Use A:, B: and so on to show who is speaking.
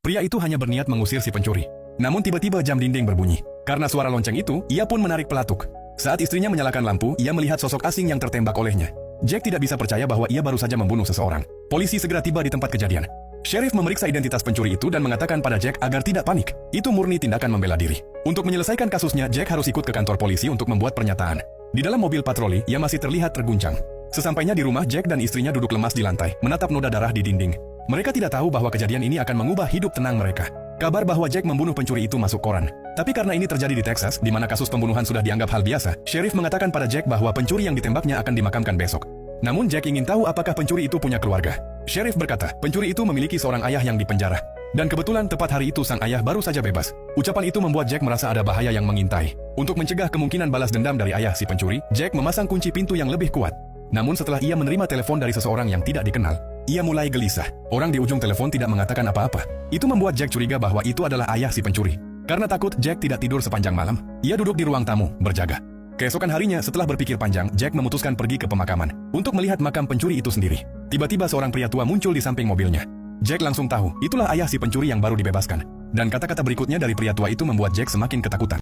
A: Pria itu hanya berniat mengusir si pencuri. Namun tiba-tiba jam dinding berbunyi. Karena suara lonceng itu, ia pun menarik pelatuk. Saat istrinya menyalakan lampu, ia melihat sosok asing yang tertembak olehnya. Jack tidak bisa percaya bahwa ia baru saja membunuh seseorang. Polisi segera tiba di tempat kejadian. Sheriff memeriksa identitas pencuri itu dan mengatakan pada Jack agar tidak panik. Itu murni tindakan membela diri. Untuk menyelesaikan kasusnya, Jack harus ikut ke kantor polisi untuk membuat pernyataan. Di dalam mobil patroli, ia masih terlihat terguncang. Sesampainya di rumah, Jack dan istrinya duduk lemas di lantai, menatap noda darah di dinding. Mereka tidak tahu bahwa kejadian ini akan mengubah hidup tenang mereka. Kabar bahwa Jack membunuh pencuri itu masuk koran. Tapi karena ini terjadi di Texas, di mana kasus pembunuhan sudah dianggap hal biasa, Sheriff mengatakan pada Jack bahwa pencuri yang ditembaknya akan dimakamkan besok. Namun Jack ingin tahu apakah pencuri itu punya keluarga. Sheriff berkata, pencuri itu memiliki seorang ayah yang dipenjara. Dan kebetulan tepat hari itu sang ayah baru saja bebas. Ucapan itu membuat Jack merasa ada bahaya yang mengintai. Untuk mencegah kemungkinan balas dendam dari ayah si pencuri, Jack memasang kunci pintu yang lebih kuat. Namun setelah ia menerima telepon dari seseorang yang tidak dikenal, ia mulai gelisah. Orang di ujung telepon tidak mengatakan apa-apa. Itu membuat Jack curiga bahwa itu adalah ayah si pencuri. Karena takut, Jack tidak tidur sepanjang malam. Ia duduk di ruang tamu, berjaga. Keesokan harinya, setelah berpikir panjang, Jack memutuskan pergi ke pemakaman untuk melihat makam pencuri itu sendiri. Tiba-tiba seorang pria tua muncul di samping mobilnya. Jack langsung tahu, itulah ayah si pencuri yang baru dibebaskan. Dan kata-kata berikutnya dari pria tua itu membuat Jack semakin ketakutan.